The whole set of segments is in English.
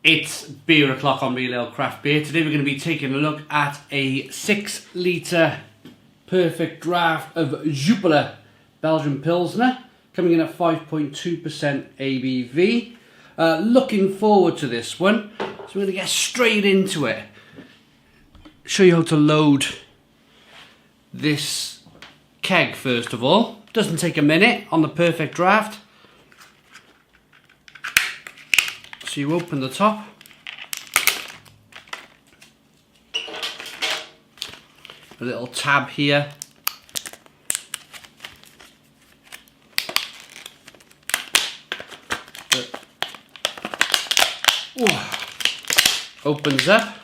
It's beer o'clock on Real Ale Craft Beer. Today we're going to be taking a look at a 6 litre perfect draft of Jupiler Belgian Pilsner, coming in at 5.2% ABV. Looking forward to this one, so we're going to get straight into it. Show you how to load this keg first of all. Doesn't take a minute on the perfect draft. So you open the top, a little tab here, opens up.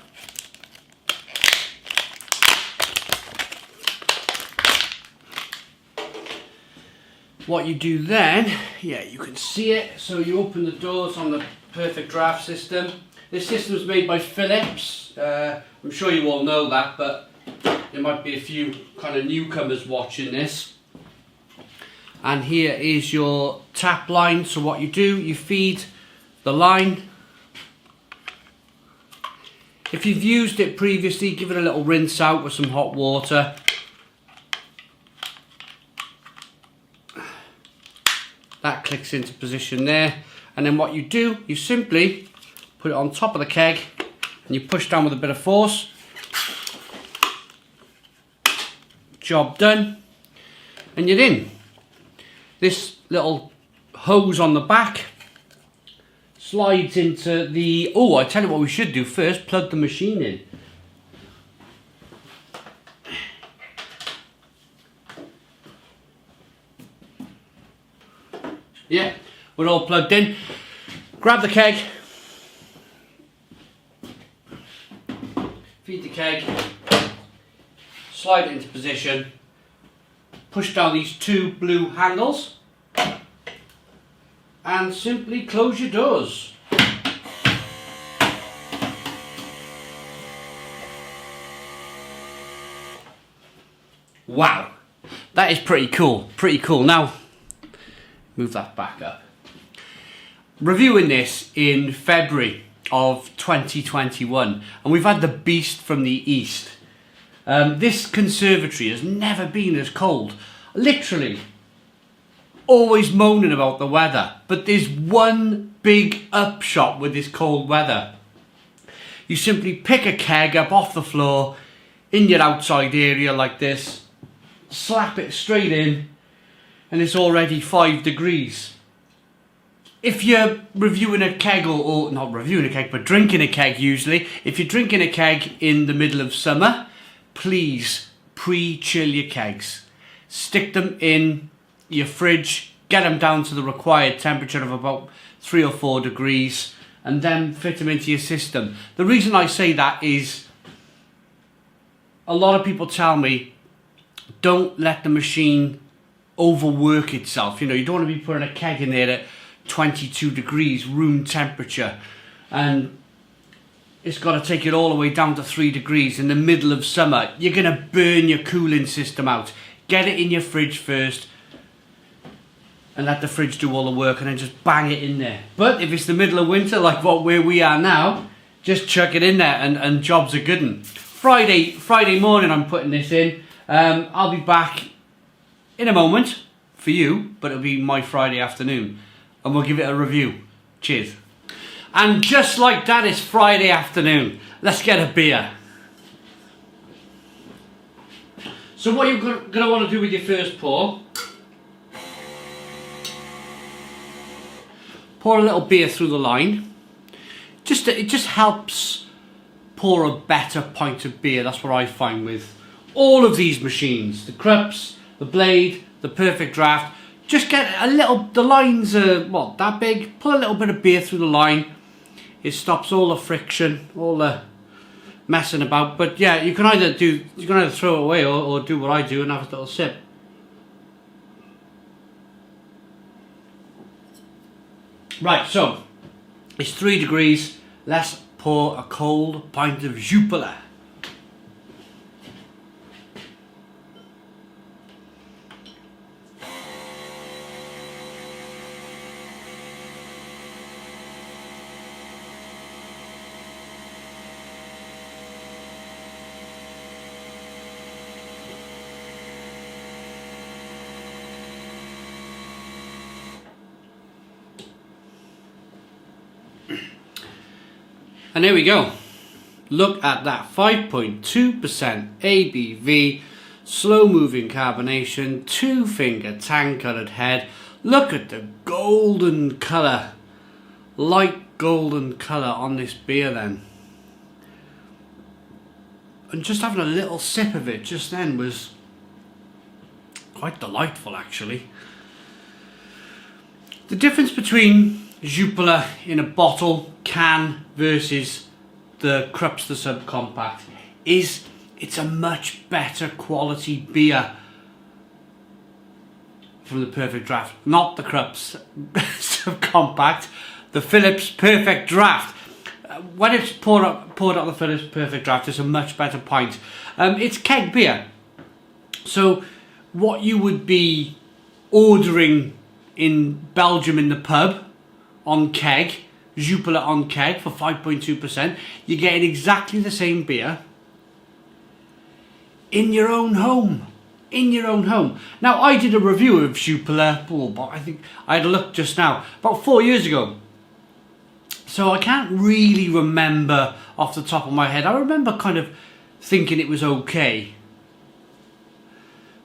What you do then, yeah, you can see it, so you open the doors on the perfect draft system. This system is made by Philips. I'm sure you all know that, but there might be a few kind of newcomers watching this. And here is your tap line. So what you do, you feed the line. If you've used it previously, give it a little rinse out with some hot water. That clicks into position there, and then what you do, you simply put it on top of the keg and you push down with a bit of force. Job done, and you're in. This little hose on the back slides into the... Oh, I tell you what we should do first, plug the machine in. Yeah, we're all plugged in. Grab the keg, feed the keg, slide it into position, push down these two blue handles, and simply close your doors. Wow, that is pretty cool, Now, move that back up. Reviewing this in February of 2021, and we've had the beast from the east. This conservatory has never been as cold. Literally, always moaning about the weather, but there's one big upshot with this cold weather. You simply pick a keg up off the floor in your outside area like this, slap it straight in, and it's already 5 degrees. If you're reviewing a keg, or not reviewing a keg, but drinking a keg usually, if you're drinking a keg in the middle of summer, please pre-chill your kegs. Stick them in your fridge, get them down to the required temperature of about 3 or 4 degrees, and then fit them into your system. The reason I say that is, a lot of people tell me, don't let the machine overwork itself. You know, you don't want to be putting a keg in there at 22 degrees room temperature, and it's got to take it all the way down to 3 degrees in the middle of summer. You're going to burn your cooling system out. Get it in your fridge first and let the fridge do all the work, and then just bang it in there. But if it's the middle of winter, like where we are now, just chuck it in there and job's a good one. Friday morning I'm putting this in. I'll be back in a moment for you, but it'll be my Friday afternoon, and we'll give it a review. Cheers. And just like that, it's Friday afternoon. Let's get a beer. So what you're going to want to do with your first pour a little beer through the line. It just helps pour a better pint of beer. That's what I find with all of these machines, the Krups, the Blade, the Perfect Draft. Just get a little, the lines are, what, that big? Put a little bit of beer through the line. It stops all the friction, all the messing about. But yeah, you can either throw it away or do what I do and have a little sip. Right, so it's 3 degrees. Let's pour a cold pint of Jupiler. And here we go. Look at that, 5.2% ABV, slow moving carbonation, 2-finger tan coloured head. Look at the golden colour, light golden colour on this beer then. And just having a little sip of it just then was quite delightful actually. The difference between Jupiler in a bottle, can versus the Krups the subcompact is it's a much better quality beer from the Perfect Draft. Not the Krups subcompact, the Phillips Perfect Draft. When it's poured out the Phillips Perfect Draft, it's a much better pint. It's keg beer. So what you would be ordering in Belgium in the pub on keg, Jupiler on keg for 5.2%, you're getting exactly the same beer in your own home. In your own home. Now, I did a review of Jupiler, I think I had a look just now, about 4 years ago. So I can't really remember off the top of my head. I remember kind of thinking it was okay.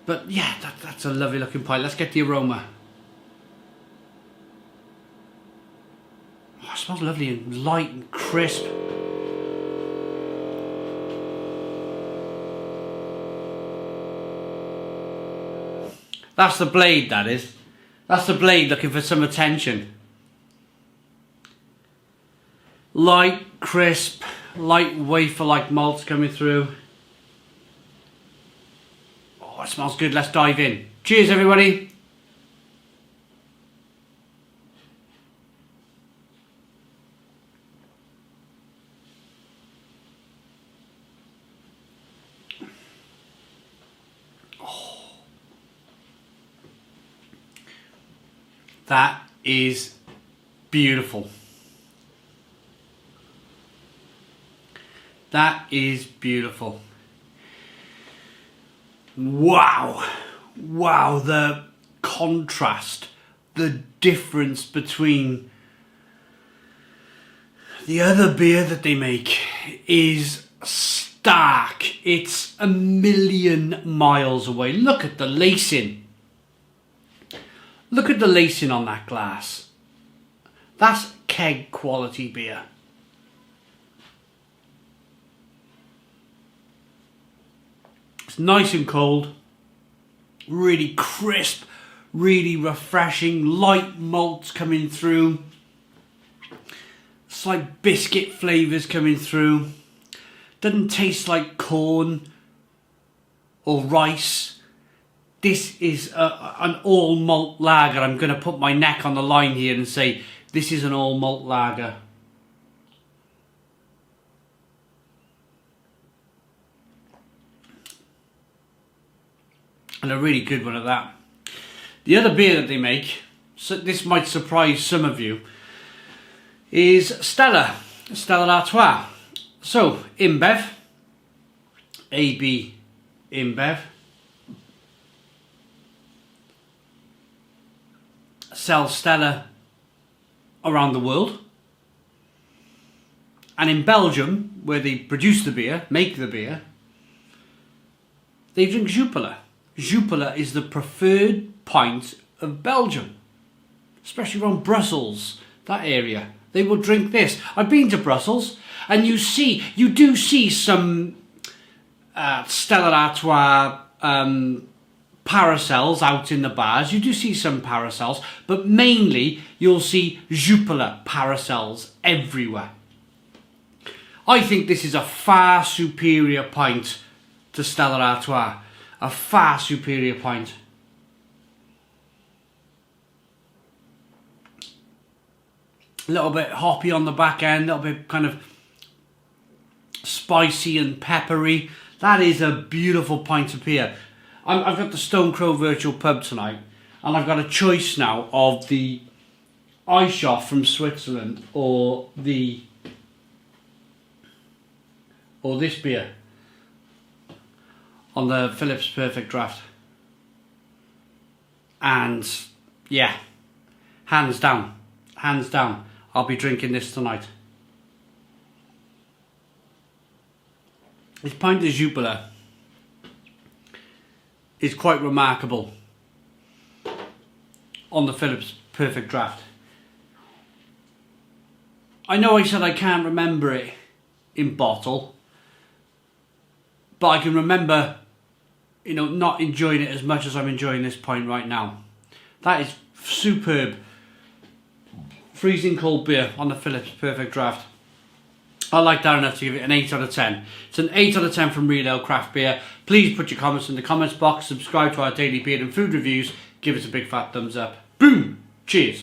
But yeah, that's a lovely looking pint. Let's get the aroma. Oh, it smells lovely and light and crisp. That's the blade, that is. That's the blade looking for some attention. Light, crisp, light wafer-like malts coming through. Oh, it smells good. Let's dive in. Cheers, everybody. That is beautiful. That is beautiful. Wow. Wow, the contrast, the difference between the other beer that they make is stark. It's a million miles away. Look at the lacing. Look at the lacing on that glass. That's keg quality beer. It's nice and cold, really crisp, really refreshing, light malts coming through, slight biscuit flavours coming through. Doesn't taste like corn or rice. This is an all malt lager. I'm going to put my neck on the line here and say this is an all malt lager. And a really good one at that. The other beer that they make, so this might surprise some of you, is Stella Artois. So, InBev, AB InBev, sells Stella around the world. And in Belgium, where they produce the beer, make the beer, they drink Jupiler. Jupiler is the preferred pint of Belgium, especially around Brussels, that area. They will drink this. I've been to Brussels, and you do see some Stella Artois parasols out in the bars. You do see some parasols, but mainly you'll see Jupiler parasols everywhere. I think this is a far superior pint to Stella Artois. A far superior pint. A little bit hoppy on the back end, a little bit kind of spicy and peppery. That is a beautiful pint of beer. I've got the Stone Crow Virtual Pub tonight, and I've got a choice now of the Eishoff from Switzerland or this beer on the Phillips Perfect Draft. And yeah, hands down, I'll be drinking this tonight. This pint of Jupiler is quite remarkable on the Phillips Perfect Draft. I know I said I can't remember it in bottle, but I can remember, you know, not enjoying it as much as I'm enjoying this pint right now. That is superb. Freezing cold beer on the Phillips Perfect Draft. I like that enough to give it an 8 out of 10. It's an 8 out of 10 from Real Ale Craft Beer. Please put your comments in the comments box. Subscribe to our daily beer and food reviews. Give us a big fat thumbs up. Boom! Cheers!